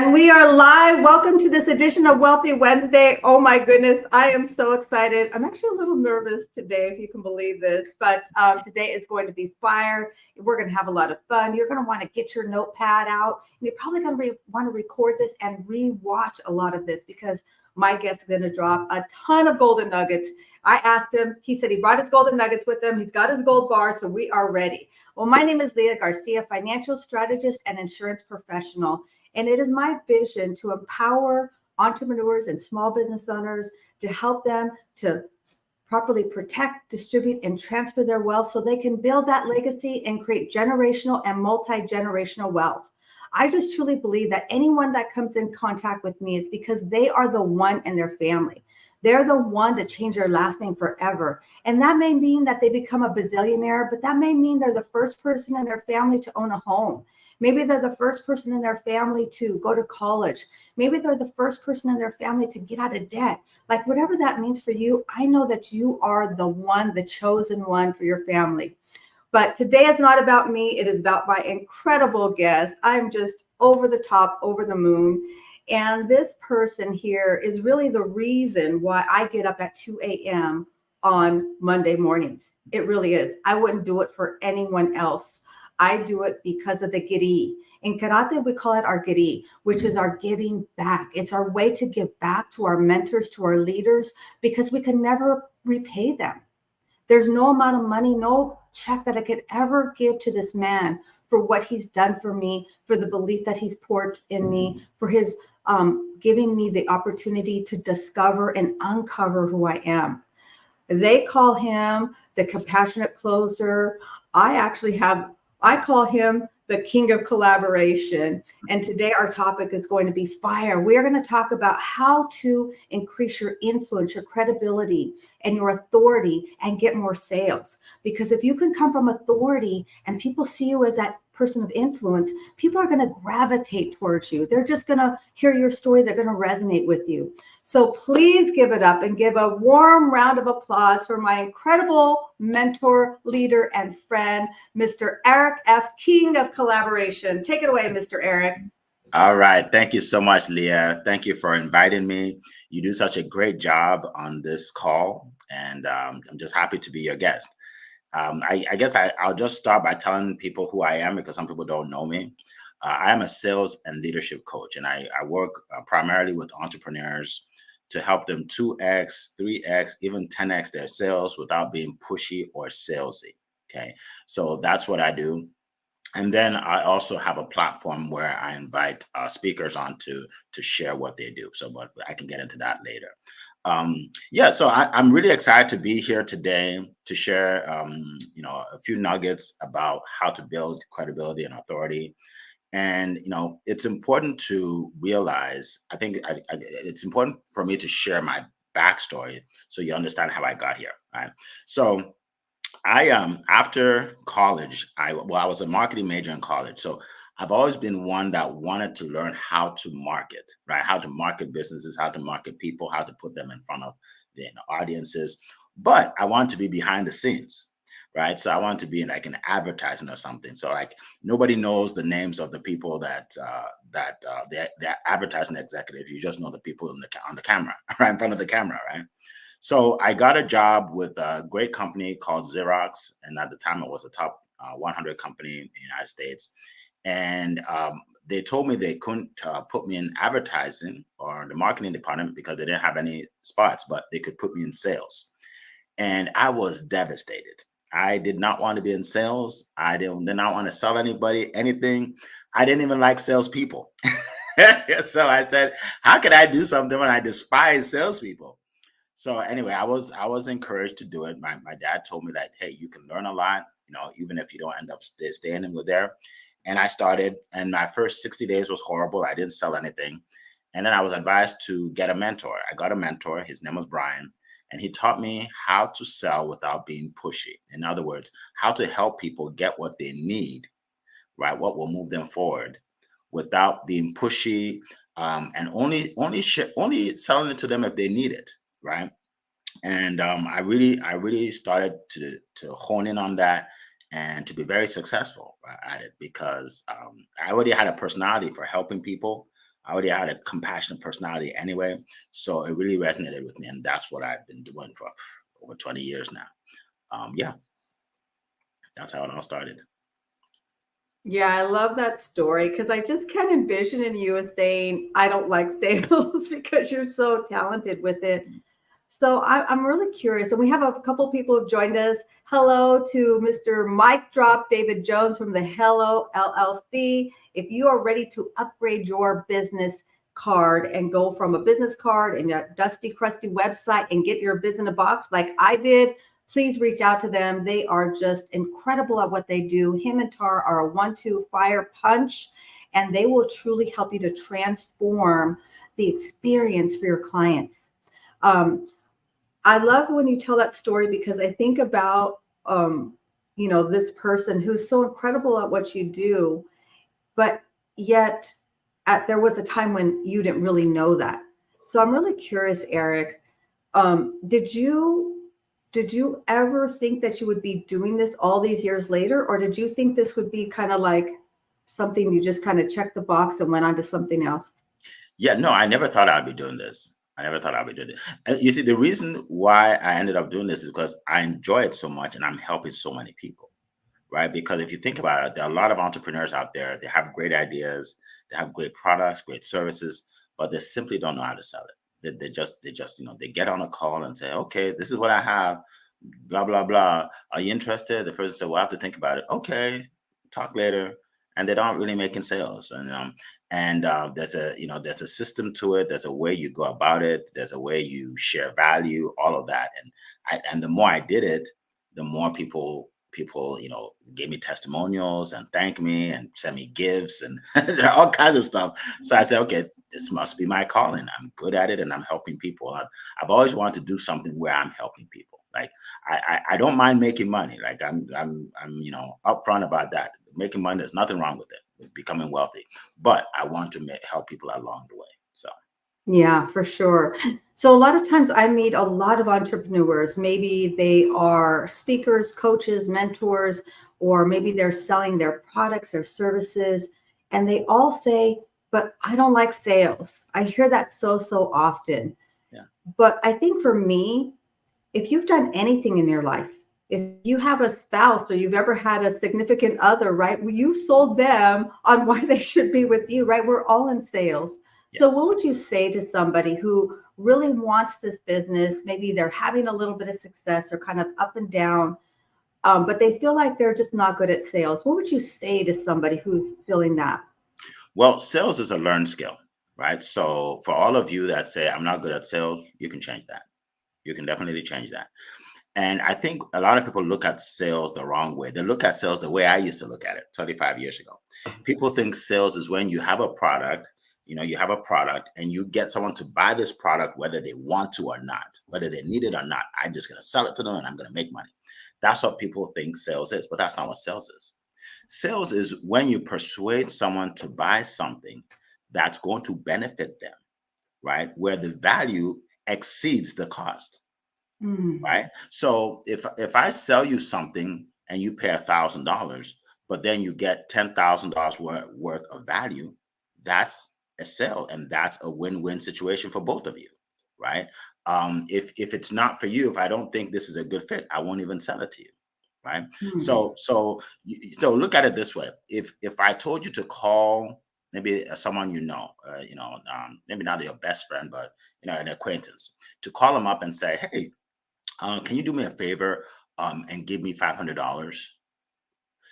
And we are live. Welcome to this edition of Wealthy Wednesday. Oh my goodness, I am so excited. I'm actually a little nervous today, if you can believe this, but today is going to be fire. We're going to have a lot of fun. You're going to want to get your notepad out. And you're probably going to want to record this and re-watch a lot of this because my guest is going to drop a ton of golden nuggets. I asked him, he said he brought his golden nuggets with him. He's got his gold bar, so we are ready. Well, my name is Leah Garcia, financial strategist and insurance professional. And it is my vision to empower entrepreneurs and small business owners to help them to properly protect, distribute, and transfer their wealth so they can build that legacy and create generational and multi-generational wealth. I just truly believe that anyone that comes in contact with me is because they are the one in their family. They're the one to change their last name forever. And that may mean that they become a bazillionaire, but that may mean they're the first person in their family to own a home. Maybe they're the first person in their family to go to college. Maybe they're the first person in their family to get out of debt. Like whatever that means for you, I know that you are the one, the chosen one for your family. But today is not about me. It is about my incredible guest. I'm just over the top, over the moon. And this person here is really the reason why I get up at 2 a.m. on Monday mornings. It really is. I wouldn't do it for anyone else. I do it because of the giri. In karate, we call it our giri, which is our giving back. It's our way to give back to our mentors, to our leaders, because we can never repay them. There's no amount of money, no check that I could ever give to this man for what he's done for me, for the belief that he's poured in me, for his giving me the opportunity to discover and uncover who I am. They call him the compassionate closer. I call him the king of collaboration. And today our topic is going to be fire. We are going to talk about how to increase your influence, your credibility, and your authority and get more sales. Because if you can come from authority and people see you as that person of influence, people are going to gravitate towards you. They're just going to hear your story. They're going to resonate with you. So please give it up and give a warm round of applause for my incredible mentor, leader, and friend, Mr. Eric F., King of Collaboration. Take it away, Mr. Eric. All right. Thank you so much, Leah. Thank you for inviting me. You do such a great job on this call, and I'm just happy to be your guest. I guess I'll just start by telling people who I am because some people don't know me. I am a sales and leadership coach, and I work primarily with entrepreneurs to help them 2x, 3x, even 10x their sales without being pushy or salesy. Okay, so that's what I do. And then I also have a platform where I invite speakers on to share what they do. So, but I can get into that later. Yeah, so I'm really excited to be here today to share, a few nuggets about how to build credibility and authority. And it's important to realize. I think it's important for me to share my backstory so you understand how I got here. Right. So I after college, I was a marketing major in college. So I've always been one that wanted to learn how to market, right? How to market businesses, how to market people, how to put them in front of the audiences. But I wanted to be behind the scenes, right? So I wanted to be in like an advertising or something. So like nobody knows the names of the people that the advertising executives. You just know the people on the camera, right in front of the camera, right? So I got a job with a great company called Xerox, and at the time it was a top 100 company in the United States. And they told me they couldn't put me in advertising or the marketing department because they didn't have any spots, but they could put me in sales. And I was devastated. I did not want to be in sales. Did not want to sell anybody anything. I didn't even like salespeople. So I said, how could I do something when I despise salespeople? So anyway, I was encouraged to do it. My dad told me that, hey, you can learn a lot, even if you don't end up staying in with there. And I started, and my first 60 days was horrible. I didn't sell anything. And then I was advised to get a mentor. I got a mentor. His name was Brian. And he taught me how to sell without being pushy. In other words, how to help people get what they need, right? What will move them forward without being pushy, and only selling it to them if they need it, right? And I really started to hone in on that and to be very successful at it because I already had a personality for helping people. I already had a compassionate personality anyway, so it really resonated with me, and that's what I've been doing for over 20 years now. Yeah, that's how it all started. Yeah, I love that story because I just can't envision in you as saying, I don't like sales because you're so talented with it. So I'm really curious, and we have a couple people who've joined us. Hello to Mr. Mike Drop David Jones from the Hello LLC. If you are ready to upgrade your business card and go from a business card and a dusty, crusty website and get your business in a box like I did, please reach out to them. They are just incredible at what they do. Him and Tar are a 1-2 fire punch, and they will truly help you to transform the experience for your clients. Um, I love when you tell that story because I think about this person who's so incredible at what you do, but yet there was a time when you didn't really know that. So I'm really curious, Eric. Did you ever think that you would be doing this all these years later, or did you think this would be kind of like something you just kind of checked the box and went on to something else? Yeah, no, I never thought I'd be doing this. I never thought I'd be doing it. And you see, the reason why I ended up doing this is because I enjoy it so much and I'm helping so many people, right? Because if you think about it, there are a lot of entrepreneurs out there. They have great ideas, they have great products, great services, but they simply don't know how to sell it. They just, they get on a call and say, okay, this is what I have, blah, blah, blah. Are you interested? The person said, well, I have to think about it. Okay, talk later. And they don't really making sales. And there's a system to it. There's a way you go about it. There's a way you share value, all of that. And the more I did it, the more people gave me testimonials and thank me and send me gifts and all kinds of stuff. So I said, okay, this must be my calling. I'm good at it and I'm helping people. I've always wanted to do something where I'm helping people. Like I don't mind making money. Like I'm upfront about that. Making money, there's nothing wrong with it, with becoming wealthy. But I want to help people along the way. So Yeah, for sure. So a lot of times I meet a lot of entrepreneurs. Maybe they are speakers, coaches, mentors, or maybe they're selling their products, their services, and they all say, but I don't like sales. I hear that so often. yeah. But I think for me, if you've done anything in your life, if you have a spouse or you've ever had a significant other, right? Well, you sold them on why they should be with you, right? We're all in sales. So what Yes. would you say to somebody who really wants this business? Maybe they're having a little bit of success, they're kind of up and down, but they feel like they're just not good at sales. What would you say to somebody who's feeling that? Well, sales is a learned skill, right? So for all of you that say I'm not good at sales, you can change that. You can definitely change that. And I think a lot of people look at sales the wrong way. They look at sales the way I used to look at it 35 years ago. People think sales is when you have a product, you have a product and you get someone to buy this product, whether they want to or not, whether they need it or not. I'm just going to sell it to them and I'm going to make money. That's what people think sales is, but that's not what sales is. Sales is when you persuade someone to buy something that's going to benefit them, right? Where the value exceeds the cost, Mm, right? So if I sell you something and you pay $1,000, but then you get $10,000 worth of value, that's a sale, and that's a win-win situation for both of you, right? If it's not for you, if I don't think this is a good fit, I won't even sell it to you, right? mm. So look at it this way: if I told you to call maybe someone maybe not your best friend, but an acquaintance, to call them up and say, hey, can you do me a favor and give me $500?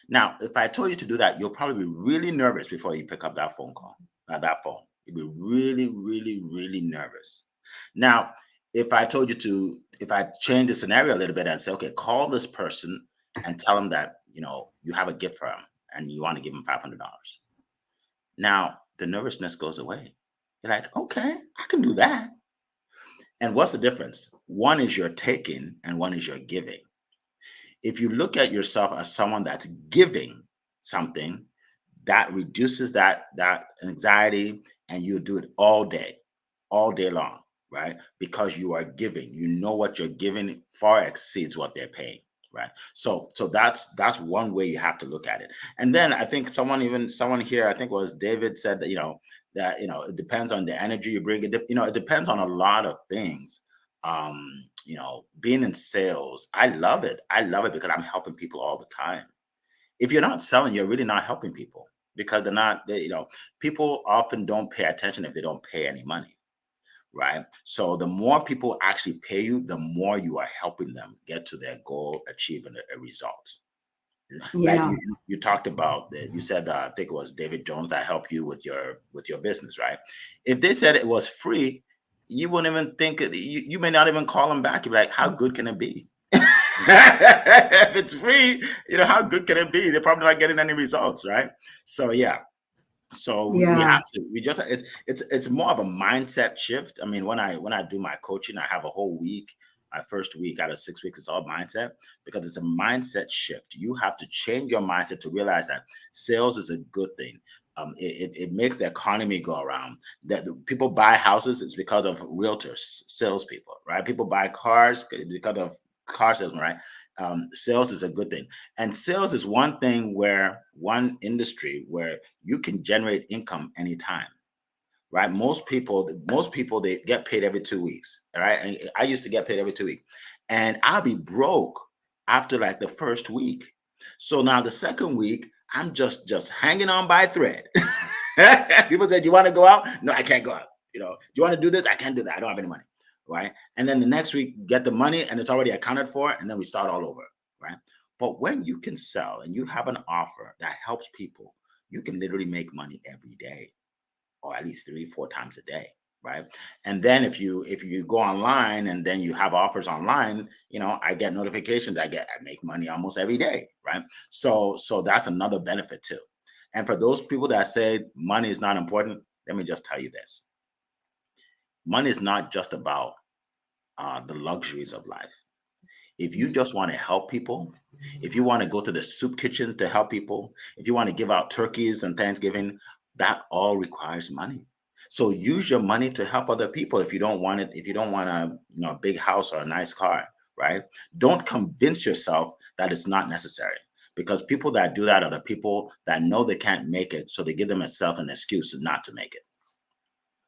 Now, if I told you to do that, you'll probably be really nervous before you pick up that phone call, that phone. You'll be really, really, really nervous. Now, if I change the scenario a little bit and say, okay, call this person and tell them that, you have a gift for them and you want to give them $500. Now, the nervousness goes away. You're like, okay, I can do that. And what's the difference? One is you're taking and one is you're giving. If you look at yourself as someone that's giving something, that reduces that anxiety and you do it all day long, right? Because you are giving. You know what you're giving far exceeds what they're paying. Right. So that's one way you have to look at it. And then I think someone here, I think it was David, said that, that, it depends on the energy you bring. It depends on a lot of things. Being in sales, I love it. I love it because I'm helping people all the time. If you're not selling, you're really not helping people because people often don't pay attention if they don't pay any money, right? So the more people actually pay you, the more you are helping them get to their goal, achieving a result. Like Yeah. you talked about that, you said I think it was David Jones that helped you with your business, right? If they said it was free, you wouldn't even think you may not even call them back. You'd be like, how good can it be? If it's free, how good can it be? They're probably not getting any results, right? So yeah. So we Yeah. have to we just it's more of a mindset shift. I mean, when I do my coaching, I have a whole week. My first week out of 6 weeks is all mindset because it's a mindset shift. You have to change your mindset to realize that sales is a good thing. It makes the economy go around. That the people buy houses, it's because of realtors, salespeople, right? People buy cars because of car salesmen, right? Sales is a good thing. And sales is one industry where you can generate income anytime, right? Most people they get paid every 2 weeks, all right? And I used to get paid every 2 weeks, and I'll be broke after like the first week. So now the second week, I'm just hanging on by a thread. People say, "Do you want to go out?" No, I can't go out. Do you want to do this? I can't do that. I don't have any money, right? And then the next week, get the money, and it's already accounted for, and then we start all over, right? But when you can sell and you have an offer that helps people, you can literally make money every day, or at least 3, 4 times a day, right? And then if you go online and then you have offers online, I get notifications. I make money almost every day, right? So that's another benefit too. And for those people that say money is not important, let me just tell you this: money is not just about the luxuries of life. If you just want to help people, if you want to go to the soup kitchen to help people, if you want to give out turkeys on Thanksgiving, that all requires money. So use your money to help other people. If you don't want it, if you don't want a big house or a nice car, right? Don't convince yourself that it's not necessary, because people that do that are the people that know they can't make it, so they give themselves an excuse not to make it.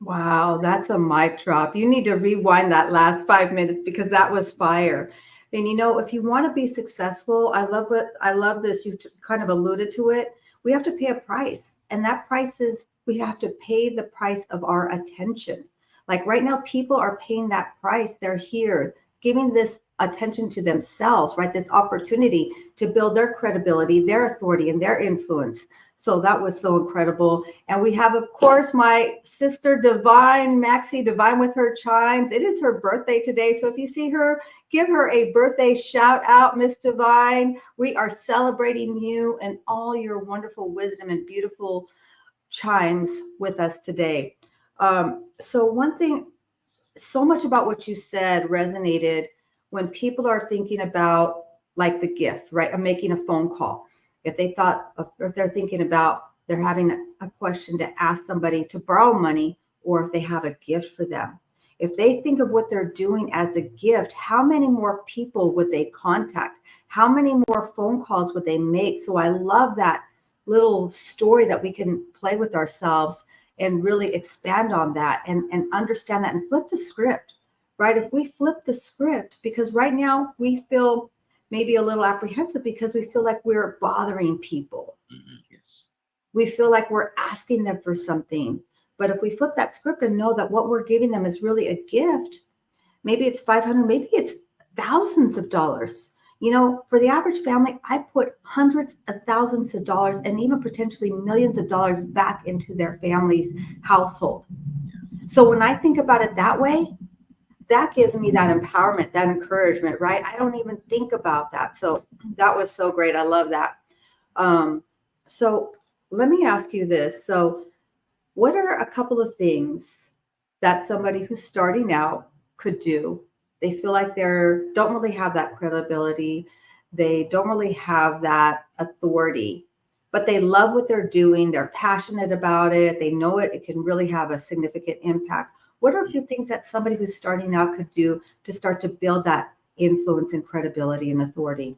Wow, that's a mic drop. You need to rewind that last 5 minutes because that was fire. And if you want to be successful, I love this. You kind of alluded to it. We have to pay a price, and that price is we have to pay the price of our attention. Like right now, people are paying that price. They're here giving this attention to themselves, right? This opportunity to build their credibility, their authority, and their influence. So that was so incredible. And we have, of course, my sister Divine, Maxie Divine, with her chimes. It is her birthday today. So if you see her, give her a birthday shout out, Miss Divine. We are celebrating you and all your wonderful wisdom and beautiful chimes with us today. So one thing, so much about what you said resonated when people are thinking about like the gift, right? Of making a phone call. If they're thinking about they're having a question to ask somebody to borrow money, or if they have a gift for them. If they think of what they're doing as a gift, how many more people would they contact? How many more phone calls would they make? So I love that little story that we can play with ourselves and really expand on that and understand that and flip the script, right? If we flip the script, because right now we feel maybe a little apprehensive because we feel like we're bothering people. Yes. We feel like we're asking them for something. But if we flip that script and know that what we're giving them is really a gift, maybe it's 500, maybe it's thousands of dollars. For the average family, I put hundreds of thousands of dollars and even potentially millions of dollars back into their family's household. So when I think about it that way, that gives me that empowerment, that encouragement, right? I don't even think about that. So that was so great. I love that. So let me ask you this. So what are a couple of things that somebody who's starting out could do? They feel like don't really have that credibility. They don't really have that authority, but they love what they're doing. They're passionate about it. They know it can really have a significant impact. What are a few things that somebody who's starting out could do to start to build that influence and credibility and authority?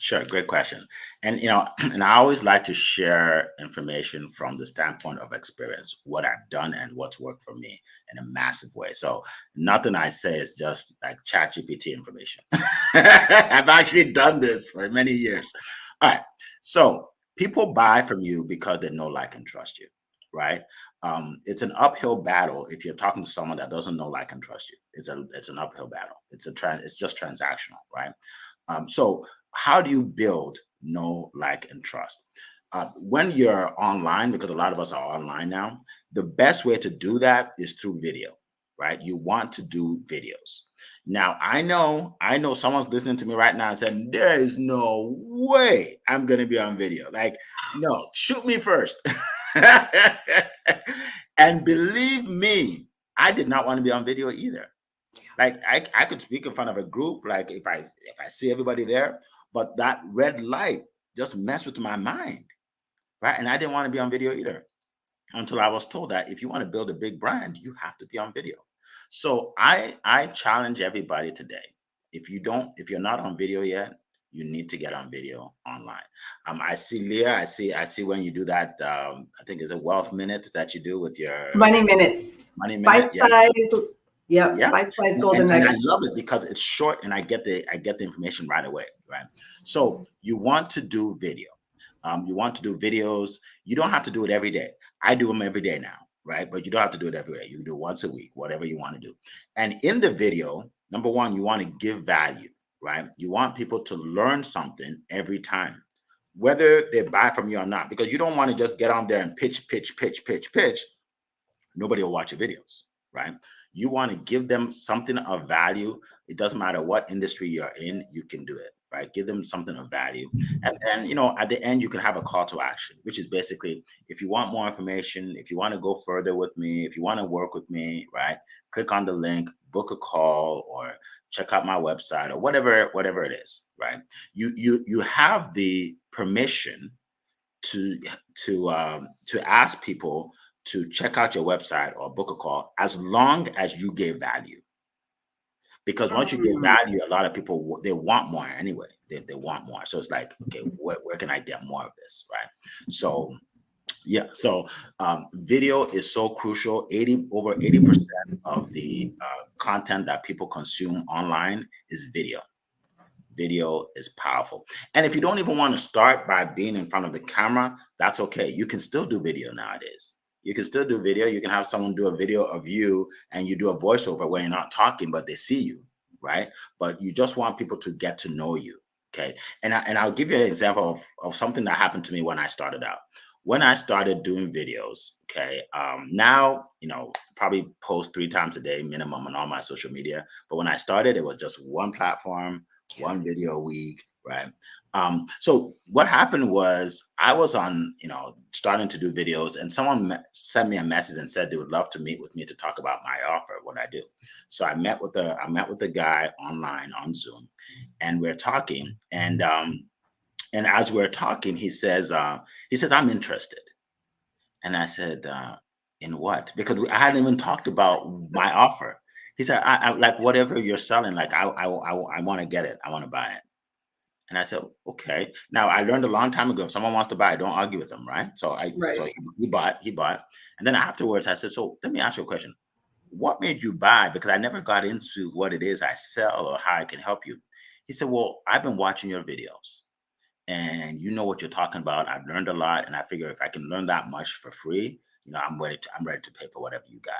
Sure, great question. And and I always like to share information from the standpoint of experience, what I've done and what's worked for me in a massive way. So nothing I say is just like chat GPT information. I've actually done this for many years. All right. So people buy from you because they know, like, and trust you, right? It's an uphill battle if you're talking to someone that doesn't know, like, and trust you. It's an uphill battle. It's just transactional, right? So how do you build know, like, and trust? When you're online, because a lot of us are online now, the best way to do that is through video, right? You want to do videos. Now, I know someone's listening to me right now and said, there is no way I'm going to be on video. Like, no, shoot me first. And believe me, I did not want to be on video either. Like, I could speak in front of a group, like if I see everybody there, but that red light just messed with my mind, right? And I didn't want to be on video either until I was told that if you want to build a big brand, you have to be on video. So I challenge everybody today. If you're not on video yet, you need to get on video online. I see Leah. I see when you do that. I think it's a wealth minute that you do with your Money minutes, money minute. bite Yeah, size. Yep, yeah. bite size And, golden and I nugget. love it because it's short and I get the information right away, right? So you want to do video. You want to do videos. You don't have to do it every day. I do them every day now, right? But you don't have to do it every day. You can do it once a week, whatever you want to do. And in the video, number one, you want to give value, right? You want people to learn something every time, whether they buy from you or not, because you don't want to just get on there and pitch, pitch, pitch, pitch, pitch. Nobody will watch your videos, right? You want to give them something of value. It doesn't matter what industry you're in, you can do it, right? Give them something of value. And then, at the end, you can have a call to action, which is basically, if you want more information, if you want to go further with me, if you want to work with me, right? Click on the link, book a call, or check out my website, or whatever it is, right? You have the permission to to ask people to check out your website or book a call, as long as you give value. Because once you give Mm. value, a lot of people they want more anyway. They want more. So it's like, okay, where can I get more of this, right? So yeah, so video is so crucial. Over 80% of the content that people consume online is video. Video is powerful. And if you don't even want to start by being in front of the camera, that's okay. You can still do video nowadays. You can still do video. You can have someone do a video of you and you do a voiceover where you're not talking, but they see you, right? But you just want people to get to know you. Okay. And I'll give you an example of something that happened to me when I started out. When I started doing videos, okay, now, probably post 3 times a day minimum on all my social media. But when I started, it was just one platform, one video a week, right? So what happened was I was on, starting to do videos, and someone sent me a message and said they would love to meet with me to talk about my offer, what I do. So I met with the guy online on Zoom, and we're talking, and as we're talking, he says, I'm interested, and I said, in what? Because I hadn't even talked about my offer. He said, I like whatever you're selling, like I want to get it. I want to buy it. And I said, okay. Now I learned a long time ago, if someone wants to buy, don't argue with them, right? So Right. he bought. And then afterwards I said, so let me ask you a question. What made you buy? Because I never got into what it is I sell or how I can help you. He said, well, I've been watching your videos and you know what you're talking about. I've learned a lot. And I figure if I can learn that much for free, I'm ready to pay for whatever you got.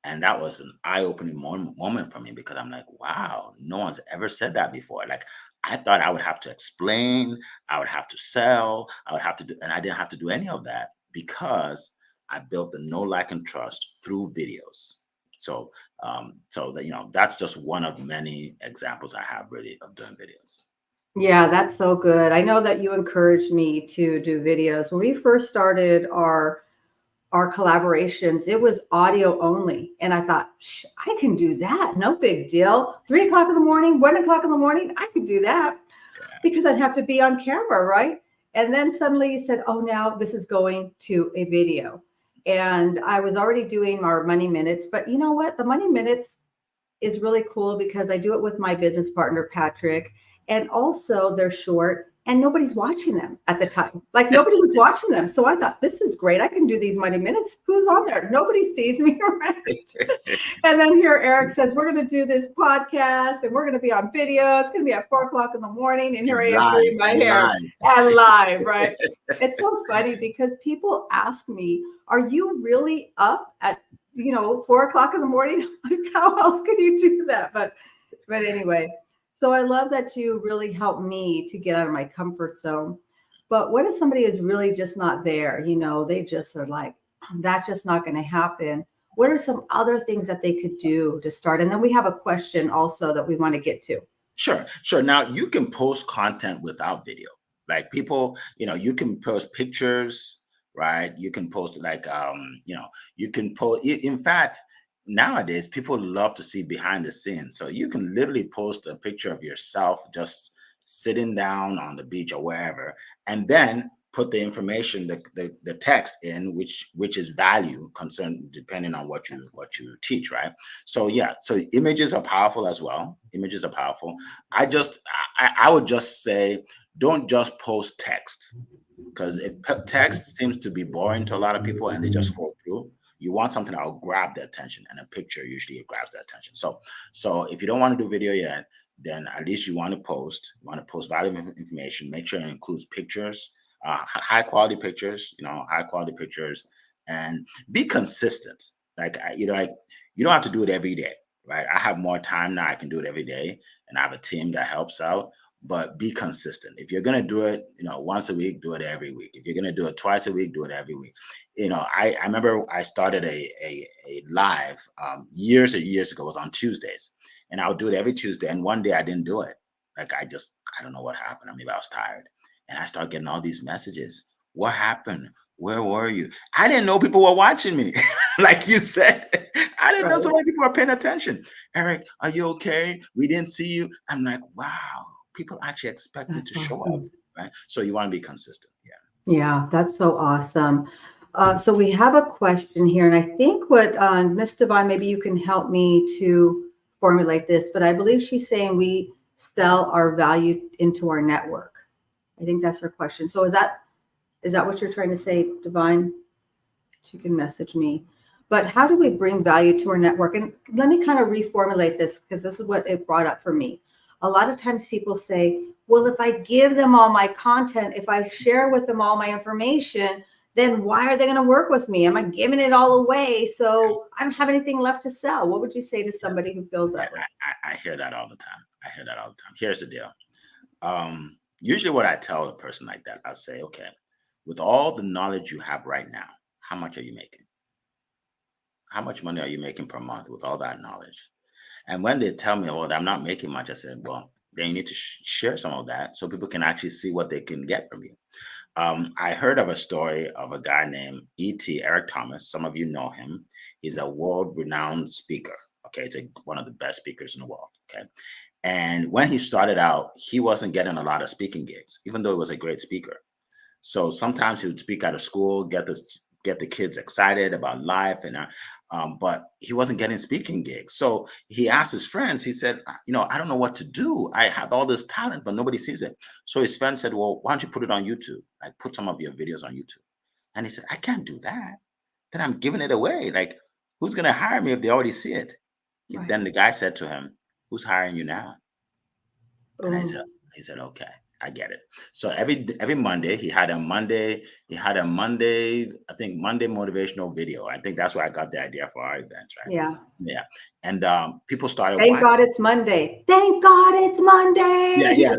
And that was an eye-opening moment for me, because I'm like, wow, no one's ever said that before. Like, I thought I would have to explain, I would have to sell, I would have to do, and I didn't have to do any of that because I built the know, like, and trust through videos. So, so that that's just one of many examples I have really of doing videos. Yeah, that's so good. I know that you encouraged me to do videos. When we first started our collaborations, it was audio only. And I thought, I can do that. No big deal. 3 o'clock in the morning, 1 o'clock in the morning, I could do that because I'd have to be on camera, right? And then suddenly you said, oh, now this is going to a video. And I was already doing our money minutes, but you know what? The money minutes is really cool because I do it with my business partner, Patrick. And also they're short and nobody's watching them at the time. Like nobody was watching them. So I thought, this is great. I can do these Monday minutes. Who's on there? Nobody sees me, right? And then here Eric says, we're going to do this podcast and we're going to be on video. It's going to be at 4:00 in the morning. And here I am doing my hair and live, right? It's so funny because people ask me, are you really up at 4:00 in the morning? Like, how else could you do that? But anyway, so I love that you really helped me to get out of my comfort zone. But what if somebody is really just not there? They just are like, that's just not going to happen. What are some other things that they could do to start? And then we have a question also that we want to get to. Sure. Now you can post content without video. Like people, you can post pictures, right? You can post you can post. In fact, nowadays people love to see behind the scenes. So you can literally post a picture of yourself just sitting down on the beach or wherever, and then put the information, the text in, which is value concerned depending on what you teach, right? So yeah, so images are powerful as well. Images are powerful. I would just say, don't just post text, because if text seems to be boring to a lot of people and they just scroll through. You want something that will grab their attention, and a picture usually grabs their attention. So if you don't want to do video yet, then at least you want to post valuable information. Make sure it includes pictures, high quality pictures, and be consistent. You don't have to do it every day, right? I have more time now. I can do it every day, and I have a team that helps out. But be consistent. If you're going to do it, once a week, do it every week. If you're going to do it twice a week, do it every week. I remember I started a live years and years ago. It was on Tuesdays, and I would do it every Tuesday. And one day I didn't do it. Like I don't know what happened. Maybe I was tired, and I started getting all these messages. What happened? Where were you? I didn't know people were watching me. Like you said, I didn't know so many people were paying attention. Eric, are you okay? We didn't see you. I'm like, wow. People actually expect me to show up, right? So you want to be consistent. Yeah, that's so awesome. So we have a question here, and I think what Miss Divine, maybe you can help me to formulate this, but I believe she's saying we sell our value into our network. I think that's her question. So is that what you're trying to say, Divine? She can message me. But how do we bring value to our network? And let me kind of reformulate this, because this is what it brought up for me. A lot of times people say, well, if I give them all my content, if I share with them all my information, then why are they going to work with me? Am I giving it all away? So I don't have anything left to sell. What would you say to somebody who feels that way? I hear that all the time. Here's the deal. Usually what I tell a person like that, I'll say, okay, with all the knowledge you have right now, how much are you making? How much money are you making per month with all that knowledge? And when they tell me, well, I'm not making much, I said, well, then you need to share some of that so people can actually see what they can get from you. I heard of a story of a guy named E.T. Eric Thomas. Some of you know him. He's a world-renowned speaker. Okay, it's one of the best speakers in the world. Okay, and when he started out, he wasn't getting a lot of speaking gigs, even though he was a great speaker. So sometimes he would speak out of school, get the kids excited about life, but he wasn't getting speaking gigs. So he asked his friends, he said, I don't know what to do. I have all this talent, but nobody sees it. So his friend said, well, why don't you put it on YouTube? Like put some of your videos on YouTube. And he said, I can't do that. Then I'm giving it away. Like, who's going to hire me if they already see it? Right. Then the guy said to him, who's hiring you now? And he said, okay, I get it. So every Monday, he had a Monday, I think Monday motivational video. I think that's where I got the idea for our events, right? Yeah. And people started Thank God it's Monday. Thank God it's Monday. Yeah.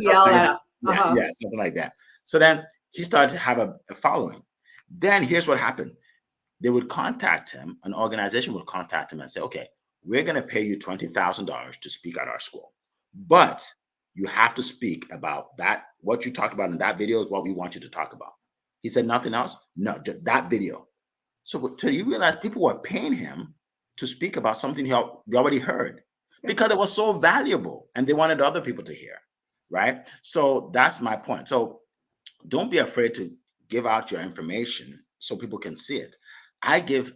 Something like that. So then he started to have a following. Then here's what happened. They would contact him, an organization would contact him and say, okay, we're going to pay you $20,000 to speak at our school. But you have to speak about that. What you talked about in that video is what we want you to talk about. He said, nothing else? No, that video. So you realize people were paying him to speak about something they already heard because it was so valuable and they wanted other people to hear, right? So that's my point. So don't be afraid to give out your information so people can see it. I give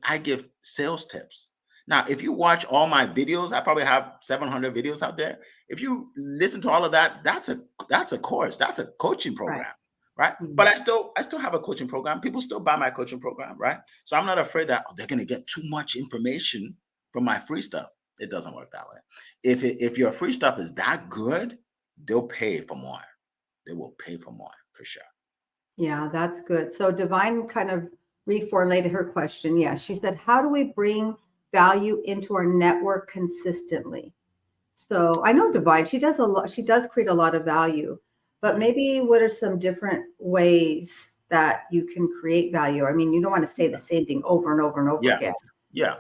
sales tips. Now, if you watch all my videos, I probably have 700 videos out there. if you listen to all of that, that's a course, that's a coaching Right. program, right? Mhm. But I still have a coaching program. People still buy my coaching program, right? So I'm not afraid that they're going to get too much information from my free stuff. It doesn't work that way. If your free stuff is that good, they'll pay for more. They will pay for more for sure. Yeah, that's good. So Divine kind of reformulated her question. Yeah, she said, how do we bring value into our network consistently? So I know Divine, she does a lot, she does create a lot of value, but Mhm. maybe what are some different ways that you can create value? I mean, you don't want to say the same thing over and over and over Yeah. again. Yeah.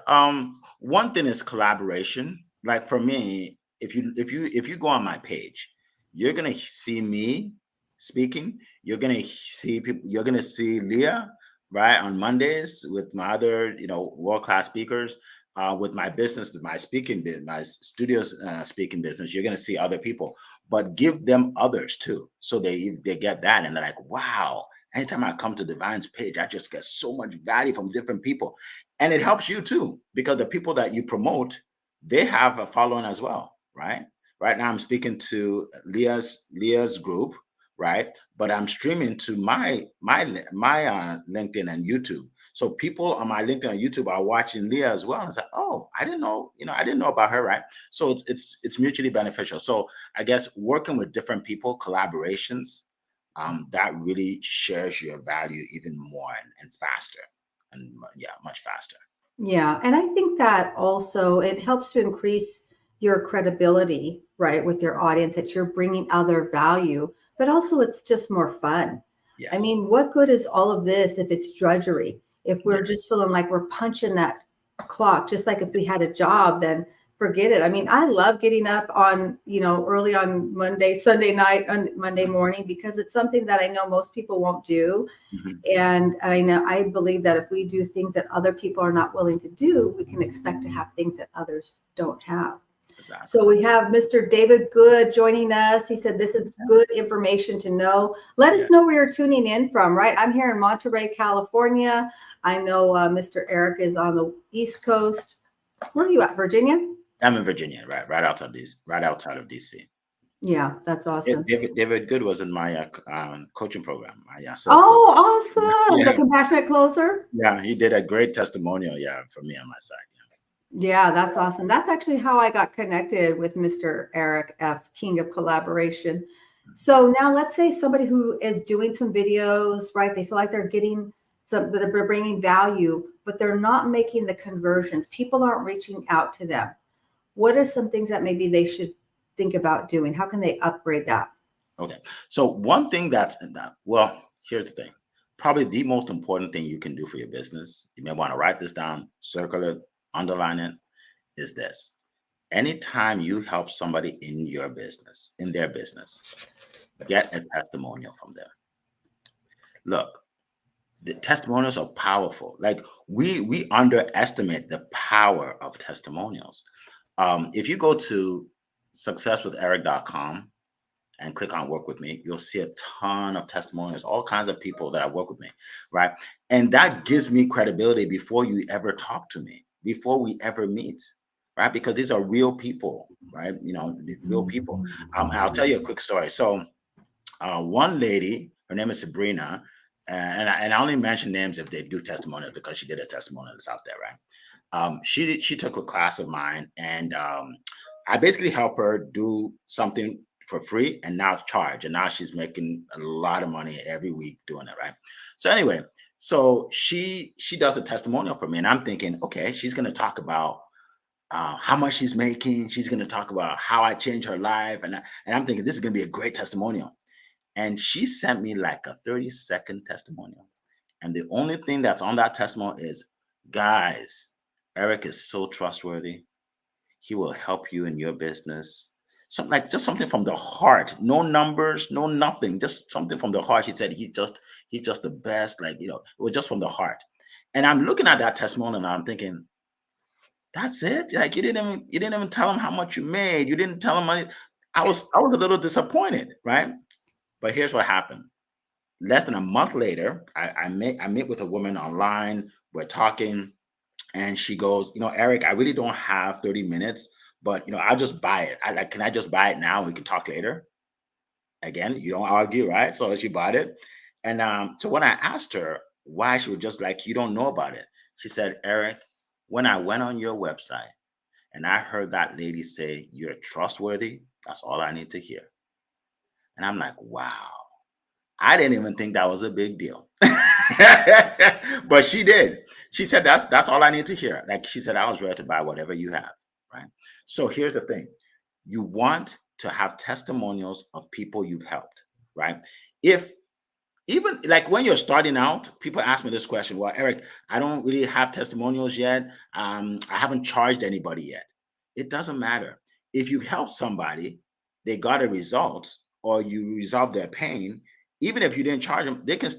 One thing is collaboration. Like for me, if you go on my page, you're gonna see me speaking. You're gonna see people. You're gonna see Leah, right, on Mondays with my other, world class speakers. With my business, my speaking business, my studios speaking business, you're gonna see other people. But give them others too, so they get that, and they're like, wow. Anytime I come to Divine's page, I just get so much value from different people. And it helps you too, because the people that you promote, they have a following as well, right? Right now I'm speaking to Leah's group, right? But I'm streaming to my LinkedIn and YouTube. So people on my LinkedIn and YouTube are watching Leah as well. And it's like, oh, I didn't know, I didn't know about her, right? So it's mutually beneficial. So I guess working with different people, collaborations, that really shares your value even more and faster, and yeah, much faster. Yeah, and I think that also it helps to increase your credibility, right, with your audience that you're bringing other value, but also it's just more fun. I Yes. mean, what good is all of this if it's drudgery? If Yeah. we're just feeling like we're punching that clock, just like if we had a job, then forget it. I mean, I love getting up on, early on Monday, Sunday night, on Monday Mhm. morning because it's something that I know most people won't do. Mhm. And I believe that if we do things that other people are not willing to do, we can expect to have things that others don't have. Exactly. So we have Mr. David Good joining us. He said, this is good information to know. Let Yeah. us know where you're tuning in from, right? I'm here in Monterey, California. I know Mr. Eric is on the East Coast. Where are you at, Virginia? I'm in Virginia, right outside of DC. Yeah, that's awesome. David Good was in my coaching program, my sales coach. Oh, awesome. The Yeah, compassionate closer. yeah, he did a great testimonial, yeah, for me on my side. Yeah, that's awesome. That's actually how I got connected with Mr. Eric F., King of Collaboration. So now let's say somebody who is doing some videos, right? They feel like they're getting they're bringing value, but they're not making the conversions. People aren't reaching out to them. What are some things that maybe they should think about doing? How can they upgrade that? Okay, so one thing that's in that, well, here's the thing. Probably the most important thing you can do for your business, you may want to write this down, circle it, underline it, is this. Anytime you help somebody in their business, get a testimonial from them. Look, the testimonials are powerful. Like we underestimate the power of testimonials. If you go to successwitheric.com and click on work with me, you'll see a ton of testimonials, all kinds of people that have worked with me, right? And that gives me credibility before you ever talk to me, before we ever meet, right? Because these are real people, right? Real people. I'll tell you a quick story. So one lady, her name is Sabrina, and I only mention names if they do testimonials because she did a testimonial that's out there, right? She took a class of mine, and I basically help her do something for free and now charge, and now she's making a lot of money every week doing it, right? So anyway, so she does a testimonial for me, and I'm thinking, okay, she's going to talk about how much she's making. She's going to talk about how I changed her life, and I'm thinking this is going to be a great testimonial. And she sent me like a 30-second testimonial. And the only thing that's on that testimonial is, guys, Eric is so trustworthy. He will help you in your business. Something like just something from the heart. No numbers, no nothing. Just something from the heart. She said he's just the best. Like, it was just from the heart. And I'm looking at that testimonial and I'm thinking, that's it? Like you didn't even tell him how much you made. You didn't tell him money. I was a little disappointed, right? But here's what happened. Less than a month later, I meet with a woman online. We're talking, and she goes, Eric, I really don't have 30 minutes, but I'll just buy it. I like, can I just buy it now? We can talk later. Again, you don't argue, right? So she bought it. And so when I asked her why, she was just like, you don't know about it. She said, Eric, when I went on your website and I heard that lady say you're trustworthy, that's all I need to hear. And I'm like, wow, I didn't even think that was a big deal. But she did. She said, that's all I need to hear. Like she said, I was ready to buy whatever you have. Right. So here's the thing. You want to have testimonials of people you've helped, right? If even like when you're starting out, people ask me this question. Well, Eric, I don't really have testimonials yet. I haven't charged anybody yet. It doesn't matter. If you help somebody, they got a result, or you resolve their pain, even if you didn't charge them, they can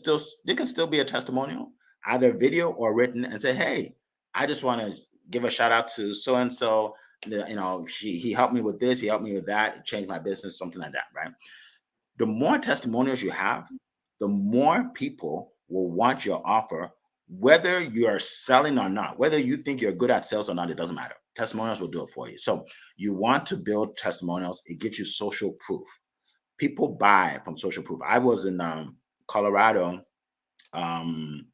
still be a testimonial, either video or written, and say, hey, I just want to give a shout out to so and so. He helped me with this, he helped me with that, it changed my business, something like that, right? The more testimonials you have, the more people will want your offer, whether you're selling or not, whether you think you're good at sales or not, it doesn't matter. Testimonials will do it for you. So you want to build testimonials. It gives you social proof. People buy from social proof. I was in Colorado um,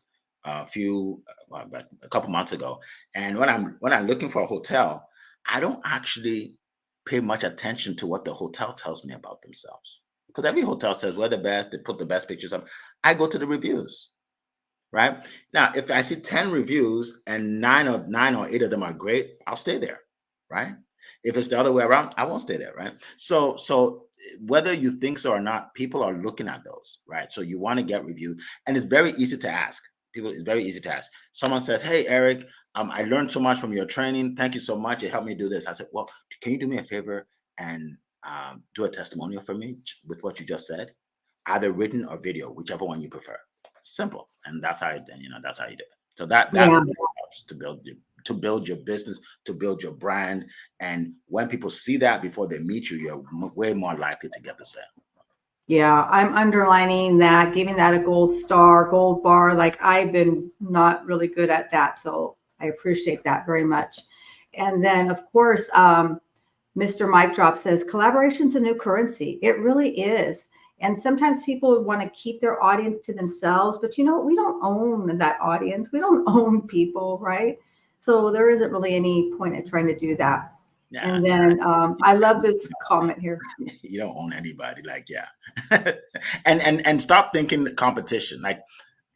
about a couple months ago, and when I'm looking for a hotel, I don't actually pay much attention to what the hotel tells me about themselves, because every hotel says we're the best. They put the best pictures up. I go to the reviews, right? Now, if I see 10 reviews and nine or eight of them are great, I'll stay there, right? If it's the other way around, I won't stay there, right? So whether you think so or not, people are looking at those, right? So you want to get reviewed, and it's very easy to ask. People, it's very easy to ask. Someone says, "Hey, Eric, I learned so much from your training. Thank you so much. It helped me do this." I said, "Well, can you do me a favor and do a testimonial for me with what you just said, either written or video, whichever one you prefer." Simple, and that's how you do it. So that Yeah. really helps to build your business, to build your brand, and when people see that before they meet you, you're way more likely to get the sale. Yeah, I'm underlining that, giving that a gold star, gold bar. Like I've been not really good at that. So I appreciate that very much. And then, of course, Mr. Mike Drop says collaboration's a new currency. It really is. And sometimes people want to keep their audience to themselves, but we don't own that audience. We don't own people, right? So there isn't really any point in trying to do that. Yeah, And then I love this comment here. you don't own anybody. Like, yeah, and stop thinking competition. Like,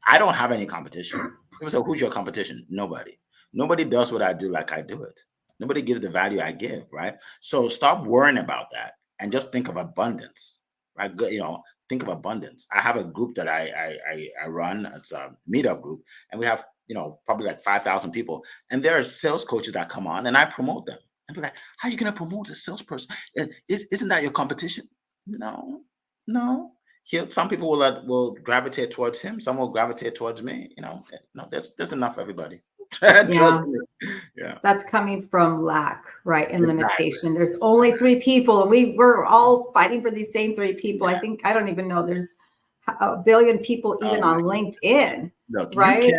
I don't have any competition. People say, "Who's your competition?" Nobody. Nobody does what I do like I do it. Nobody gives the value I give, right? So stop worrying about that and just think of abundance, right? Think of abundance. I have a group that I run. It's a meetup group, and we have probably like 5,000 people, and there are sales coaches that come on, and I promote them. And be like, "How are you going to promote a salesperson? Isn't that your competition?" No, no. Some people will gravitate towards him. Some will gravitate towards me. No, there's enough for everybody. Trust Yeah. me. Yeah, That's coming from lack, right? And exactly. limitation. There's only three people, and we're all fighting for these same three people. Yeah. I don't even know. There's a billion people Oh even my on goodness. LinkedIn, Look, right?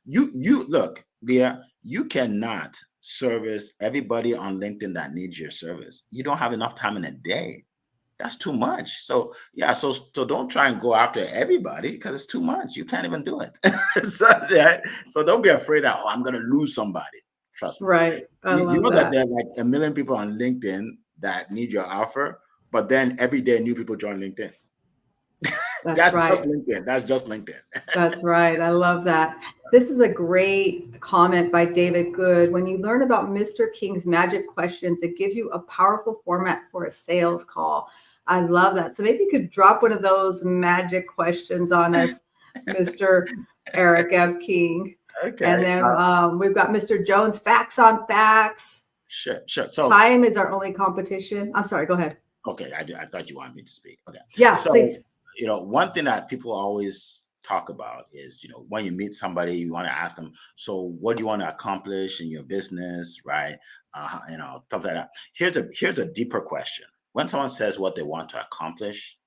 you look, Leah, you cannot service everybody on LinkedIn that needs your service. You don't have enough time in a day. That's too much. So yeah, so don't try and go after everybody because it's too much. You can't even do it. so, yeah, so don't be afraid that I'm gonna lose somebody. Trust me. Right. I You love know that that. there are like a million people on LinkedIn that need your offer, but then every day new people join LinkedIn. That's That's just right. LinkedIn. That's just LinkedIn. That's right. I love that. This is a great comment by David Good. When you learn about Mr. King's magic questions, it gives you a powerful format for a sales call. I love that. So maybe you could drop one of those magic questions on us, Mr. Eric F. King. And Okay. then we've got Mr. Jones, facts on facts. Sure. So Time is our only competition. I'm sorry, go ahead. okay, I thought you wanted me to speak. Okay. Yeah, So, please. one thing that people always talk about is, when you meet somebody, you want to ask them, so what do you want to accomplish in your business, right? Stuff like that. Here's a deeper question. When someone says what they want to accomplish,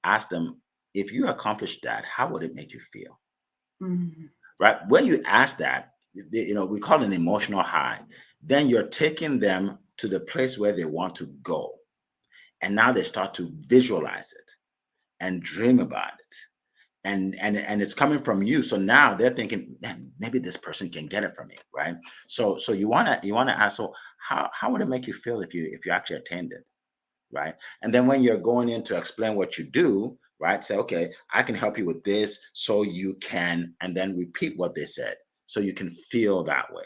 ask them, if you accomplish that, how would it make you feel? Mhm. Right? When you ask that, we call it an emotional high. Then you're taking them to the place where they want to go. And now they start to visualize it and dream about it. And it's coming from you. So now they're thinking, "Man, maybe this person can get it from me," right? So you wanna ask, so how would it make you feel if you actually attained it, right? And then when you're going in to explain what you do, right? Say, okay, I can help you with this, so you can, and then repeat what they said, so you can feel that way,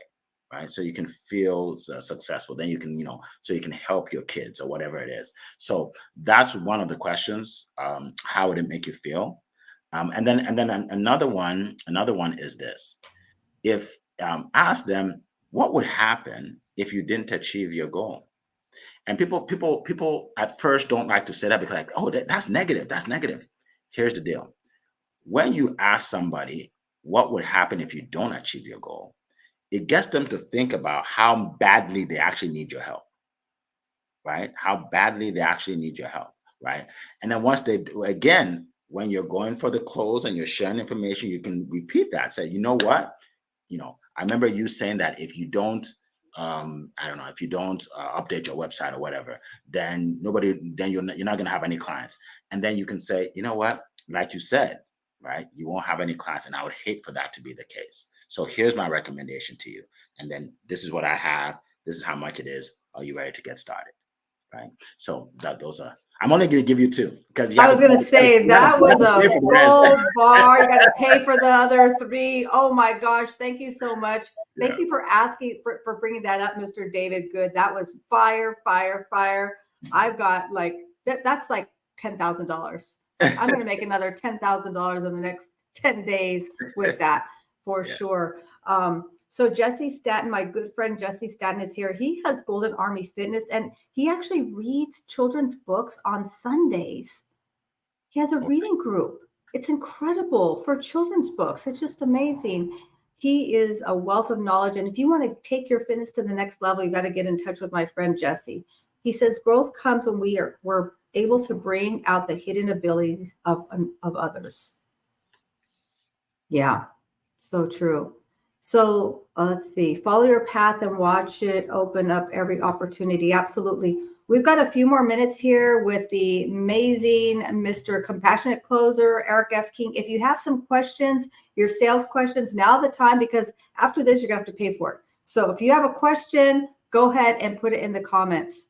right? So you can feel successful. Then you can, so you can help your kids or whatever it is. So that's one of the questions. How would it make you feel? And then another one is this: if ask them, what would happen if you didn't achieve your goal? And people at first don't like to say that, because like, oh, that's negative. That's negative. Here's the deal: when you ask somebody what would happen if you don't achieve your goal, it gets them to think about how badly they actually need your help, right? How badly they actually need your help, right? And then once they do, again, when you're going for the close and you're sharing information, you can repeat that. Say, you know what? I remember you saying that if you don't, I don't know, if you don't update your website or whatever, then you're not going to have any clients. And then you can say, you know what? Like you said, right? You won't have any clients, and I would hate for that to be the case. So here's my recommendation to you. And then this is what I have. This is how much it is. Are you ready to get started? Right. So those are. I'm only going to give you two, because I was going to say that was a pay for the rest. gold bar. You got to pay for the other three. Oh my gosh. Thank you so much. Thank you for asking, for bringing that up, Mr. David Good. That was fire, fire, fire. I've got like, that's like $10,000. I'm going to make another $10,000 in the next 10 days with that, for sure. So Jesse Stanton, my good friend Jesse Stanton, is here. He has Golden Army Fitness, and he actually reads children's books on Sundays. He has a reading group. It's incredible for children's books. It's just amazing. He is a wealth of knowledge. And if you want to take your fitness to the next level, you got to get in touch with my friend Jesse. He says growth comes when we're able to bring out the hidden abilities of others. Yeah, so true. So let's see, follow your path and watch it open up every opportunity. Absolutely. We've got a few more minutes here with the amazing Mr. Compassionate Closer, Eric F. King. If you have some questions, your sales questions, now's the time, because after this, you're going to have to pay for it. So if you have a question, go ahead and put it in the comments.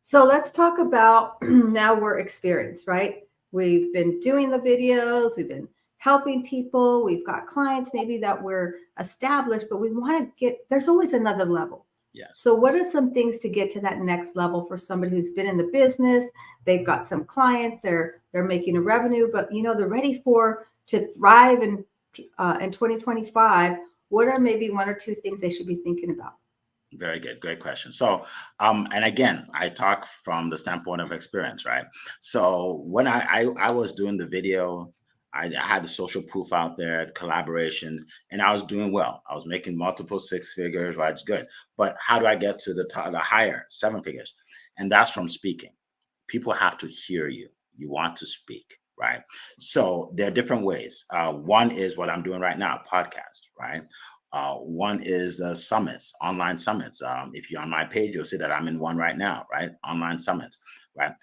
So let's talk about now we're experienced, right? We've been doing the videos, we've been helping people, we've got clients maybe that we're established, but we want to there's always another level. Yes. So what are some things to get to that next level for somebody who's been in the business? They've got some clients, they're making a revenue, but they're ready to thrive in 2025. What are maybe one or two things they should be thinking about? Very good. Great question. So, and again, I talk from the standpoint of experience, right? So when I was doing the video, I had the social proof out there, the collaborations, and I was doing well. I was making multiple six figures, right? It's good. But how do I get to the higher seven figures? And that's from speaking. People have to hear you. You want to speak, right? So there are different ways. One is what I'm doing right now, podcast, right? One is summits, online summits. If you're on my page, you'll see that I'm in one right now, right? Online summits, right?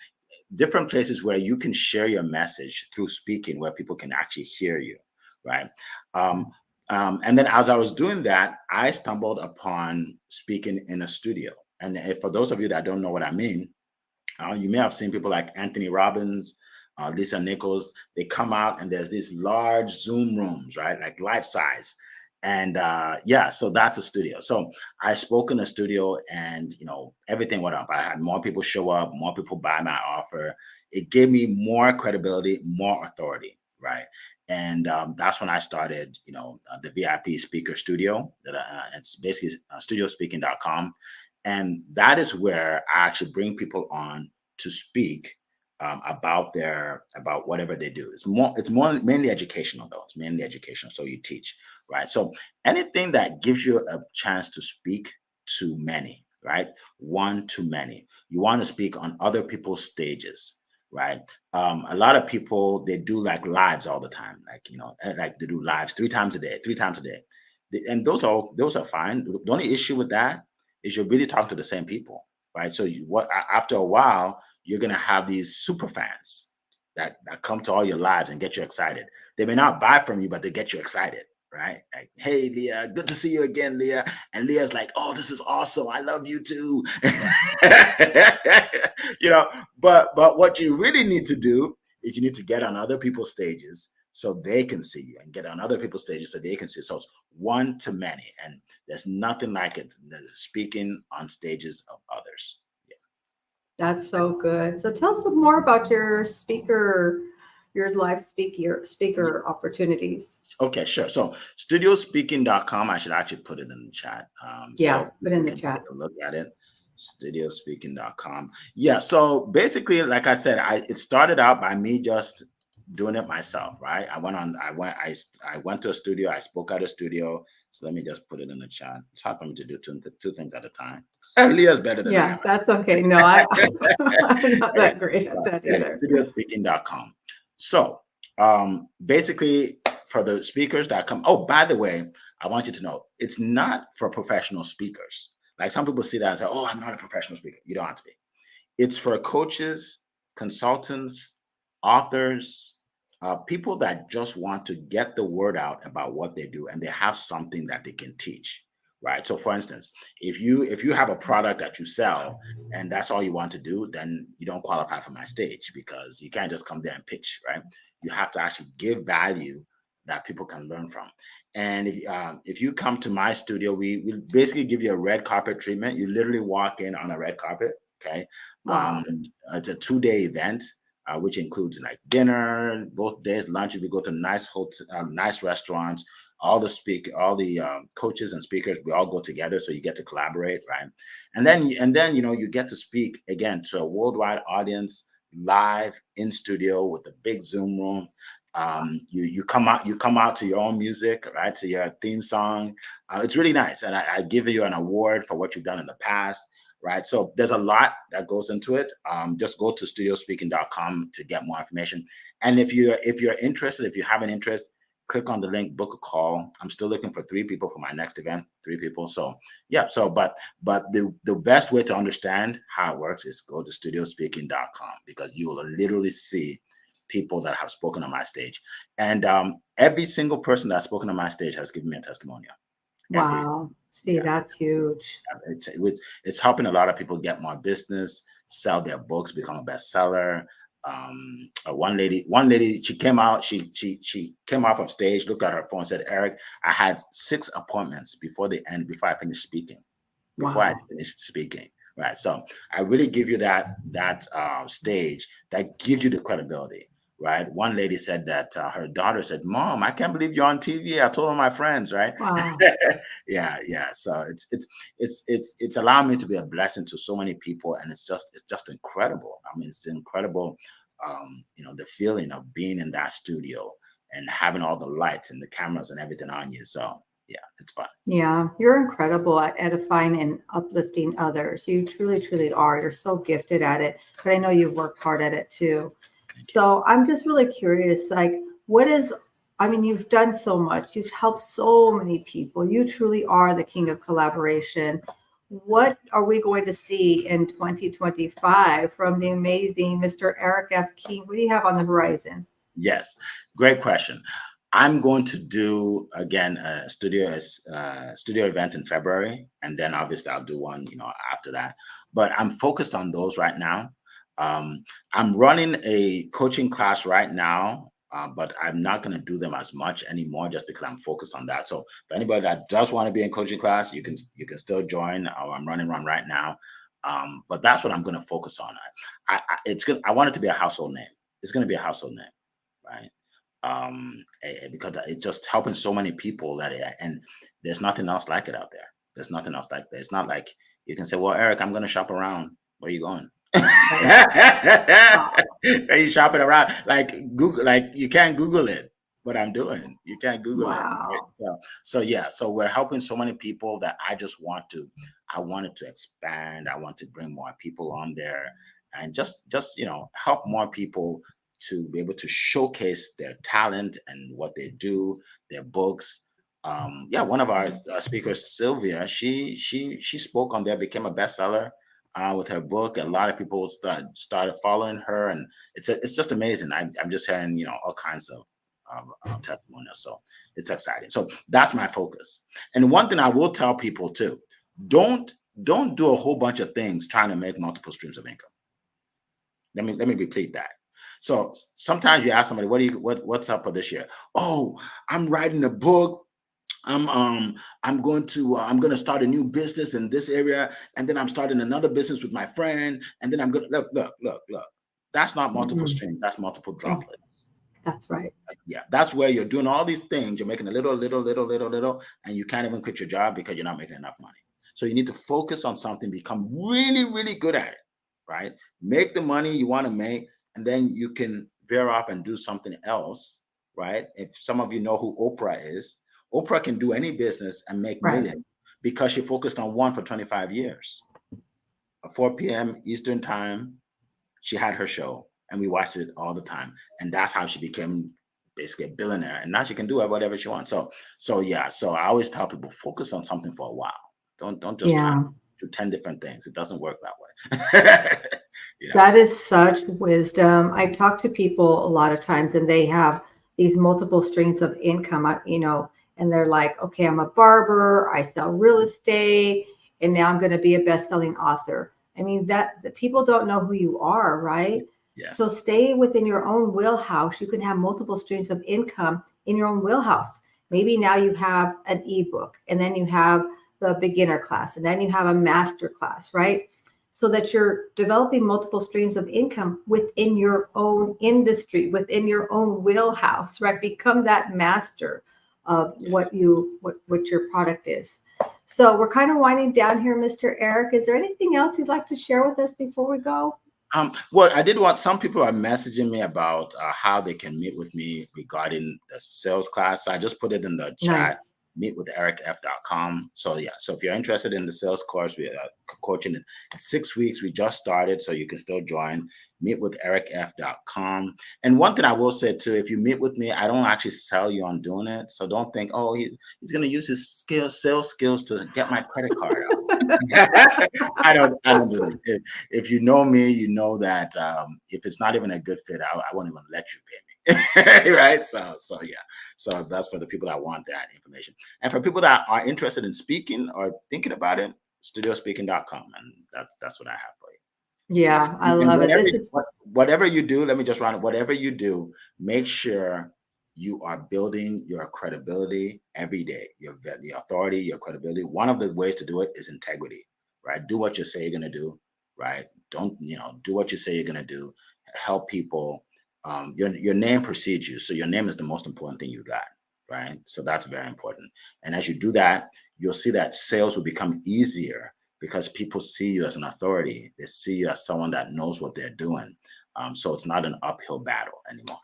Different places where you can share your message through speaking, where people can actually hear you, right? And then as I was doing that, I stumbled upon speaking in a studio. And for those of you that don't know what I mean, you may have seen people like Anthony Robbins, Lisa Nichols. They come out and there's these large Zoom rooms, right? Like life size. And so that's a studio. So I spoke in a studio, and everything went up. I had more people show up, more people buy my offer. It gave me more credibility, more authority, right? And that's when I started, the VIP Speaker Studio. It's basically studiospeaking.com, and that is where I actually bring people on to speak about whatever they do. It's mainly educational though. It's mainly educational. So you teach, right? So anything that gives you a chance to speak to many, right? One to many. You want to speak on other people's stages, right? A lot of people, they do like lives all the time. Like they do lives three times a day. And those are fine. The only issue with that is you're really talking to the same people, right? So after a while, you're gonna have these super fans that come to all your lives and get you excited. They may not buy from you, but they get you excited, right? Like, hey, Leah, good to see you again, Leah. And Leah's like, oh, this is awesome. I love you too. you know, but what you really need to do is you need to get on other people's stages so they can see you, and get on other people's stages so they can see. So it's one to many, and there's nothing like it. Speaking on stages of others. That's so good. So tell us more about your live speaker opportunities. Okay, sure. So studiospeaking.com, I should actually put it in the chat. Yeah, So put in the can chat. take a look at it. Studiospeaking.com. Yeah. So basically, like I said, it started out by me just doing it myself, right? I went to a studio, I spoke at a studio. So let me just put it in the chat. It's hard for me to do two things at a time. Leah's better than I Yeah, am. that's okay. No, I'm not that great at that either. Studiospeaking.com. So basically, for the speakers that come, oh, by the way, I want you to know it's not for professional speakers. Like some people see that and say, oh, I'm not a professional speaker. You don't have to be. It's for coaches, consultants, authors, people that just want to get the word out about what they do, and they have something that they can teach, right? So for instance, if you have a product that you sell and that's all you want to do, then you don't qualify for my stage, because you can't just come there and pitch, right? You have to actually give value that people can learn from. And if you come to my studio, we basically give you a red carpet treatment. You literally walk in on a red carpet. Okay. Wow. It's a 2-day event, which includes like dinner, both days, lunch. We go to nice nice restaurants. All the coaches and speakers, we all go together, so you get to collaborate, right? And then you get to speak again to a worldwide audience, live in studio with a big Zoom room. You come out to your own music, right? To your theme song. It's really nice, and I give you an award for what you've done in the past. Right. So there's a lot that goes into it. Just go to studiospeaking.com to get more information. And if you're interested, if you have an interest, click on the link, book a call. I'm still looking for 3 people for my next event, 3 people. So yeah. So but the best way to understand how it works is go to studiospeaking.com, because you will literally see people that have spoken on my stage. And every single person that's spoken on my stage has given me a testimonial. Wow. See, Yeah. that's huge. It's helping a lot of people get more business, sell their books, become a bestseller. One lady, she came out, she came off of stage, looked at her phone, said, Eric, I had 6 appointments before I finished speaking. Right. So I really give you that stage that gives you the credibility. Right. One lady said that her daughter said, Mom, I can't believe you're on TV. I told all my friends, right? Wow. Yeah. So it's allowed me to be a blessing to so many people. And it's just incredible. I mean, it's incredible, the feeling of being in that studio and having all the lights and the cameras and everything on you. So yeah, it's fun. Yeah, you're incredible at edifying and uplifting others. You truly, truly are. You're so gifted at it, but I know you've worked hard at it too. So I'm just really curious, like, you've done so much. You've helped so many people. You truly are the king of collaboration. What are we going to see in 2025 from the amazing Mr. Eric F. King? What do you have on the horizon? Yes, great question. I'm going to do again a studio event in February, and then obviously I'll do one, after that. But I'm focused on those right now. I'm running a coaching class right now, but I'm not going to do them as much anymore, just because I'm focused on that. So for anybody that does want to be in coaching class, you can still join. I'm running one right now, but that's what I'm going to focus on. I want it to be a household name. It's going to be a household name, right? Because it's just helping so many people and there's nothing else like it out there. There's nothing else like that. It's not like you can say, well, Eric, I'm going to shop around. Where are you going? Are you shopping around? Like Google, like you can't Google it, but I'm doing. You can't Google it. Right? So yeah. So we're helping so many people that I wanted to expand. I want to bring more people on there and just help more people to be able to showcase their talent and what they do, their books, yeah, one of our speakers, Sylvia, she spoke on there, became a bestseller with her book. A lot of people started following her, and it's just amazing. I'm just hearing all kinds of testimonials, so it's exciting. So that's my focus. And one thing I will tell people too: don't don't do a whole bunch of things trying to make multiple streams of income. Let me repeat that. So sometimes you ask somebody, what's up for this year? Oh, I'm writing a book. I'm going to start a new business in this area, and then I'm starting another business with my friend, and then I'm gonna look. That's not multiple Mhm. streams. That's multiple Yeah, droplets. that's right. Yeah, that's where you're doing all these things. You're making a little, and you can't even quit your job because you're not making enough money. So you need to focus on something, become really, really good at it, right? Make the money you want to make, and then you can veer off and do something else, right? If some of you know who Oprah is, Oprah can do any business and make Right. millions because she focused on one for 25 years. At 4 p.m. Eastern time, she had her show, and we watched it all the time, and that's how she became basically a billionaire. And now she can do whatever she wants. So yeah. So I always tell people, focus on something for a while. Don't just try to Yeah. do 10 different things. It doesn't work that way. you know. That is such wisdom. I talk to people a lot of times and they have these multiple streams of income, and they're like, okay, I'm a barber, I sell real estate, and now I'm going to be a best-selling author. I mean, that the people don't know who you are, right? So Yes. stay within your own wheelhouse. You can have multiple streams of income in your own wheelhouse. Maybe now you have an ebook, and then you have the beginner class, and then you have a master class, right? So that you're developing multiple streams of income within your own industry, within your own wheelhouse, right? Become that master of Yes. what your product is. So we're kind of winding down here, Mr. Eric. Is there anything else you'd like to share with us before we go? Well, I did want some people are messaging me about how they can meet with me regarding the sales class. So I just put it in the chat, Nice. meetwithericf.com. So yeah, so if you're interested in the sales course, we are coaching in 6 weeks. We just started, so you can still join. Meetwithericf.com. And one thing I will say too, if you meet with me, I don't actually sell you on doing it. So don't think, oh, he's going to use his sales skills to get my credit card out. I don't do that. If you know me, you know that if it's not even a good fit, I won't even let you pay me. Right. So yeah. So that's for the people that want that information. And for people that are interested in speaking or thinking about it, studiospeaking.com. And that's what I have for you. Yeah. Yeah, I And love it. This is whatever you do, let me just round it. Whatever you do, make sure you are building your credibility every day. The authority, your credibility. One of the ways to do it is integrity, right? Do what you say you're gonna do, right? Don't do what you say you're gonna do. Help people. Your name precedes you, so your name is the most important thing you got, right? So that's very important. And as you do that, you'll see that sales will become easier because people see you as an authority. They see you as someone that knows what they're doing. So it's not an uphill battle anymore.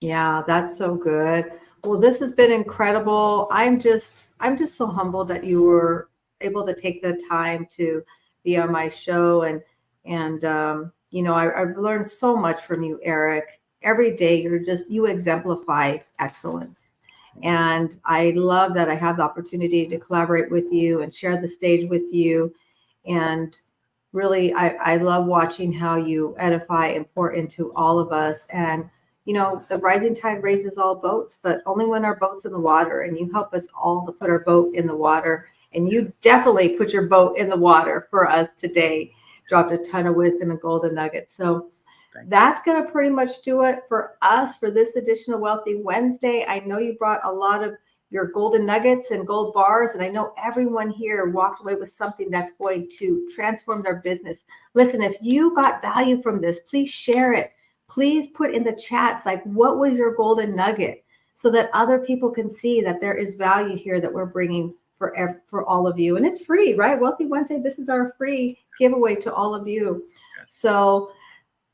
Yeah, that's so good. Well, this has been incredible. I'm just so humbled that you were able to take the time to be on my show I've learned so much from you, Eric. Every day you exemplify excellence. And I love that I have the opportunity to collaborate with you and share the stage with you. And really, I love watching how you edify and pour into all of us. And the rising tide raises all boats, but only when our boat's in the water. And you help us all to put our boat in the water. And you definitely put your boat in the water for us today. Dropped a ton of wisdom and golden nuggets. So that's going to pretty much do it for us for this edition of Wealthy Wednesday. I know you brought a lot of your golden nuggets and gold bars, and I know everyone here walked away with something that's going to transform their business. Listen, if you got value from this, please share it. Please put in the chats, like, what was your golden nugget, so that other people can see that there is value here that we're bringing for all of you. And it's free, right? Wealthy Wednesday, this is our free giveaway to all of you. Yes. So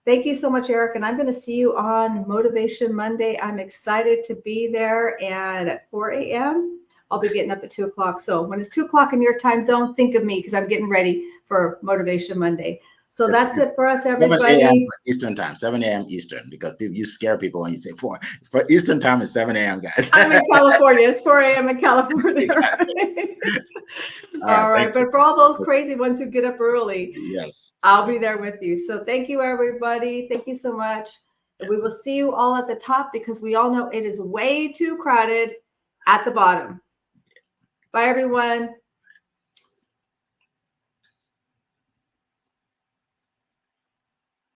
thank you so much, Eric. And I'm going to see you on Motivation Monday. I'm excited to be there. And at 4 a.m., I'll be getting up at 2 o'clock. So when it's 2 o'clock in your time zone, think of me because I'm getting ready for Motivation Monday. So It's- that's it for us, 7 a.m. everybody. for Eastern time, 7 a.m. Eastern, because you scare people when you say 4. For Eastern time, it's 7 a.m., guys. I'm in California. It's 4 a.m. in California. All right. But for all those crazy ones who get up early, yes, I'll be there with you. So thank you, everybody. Thank you so much. yes. We will see you all at the top because we all know it is way too crowded at the bottom. Bye, everyone.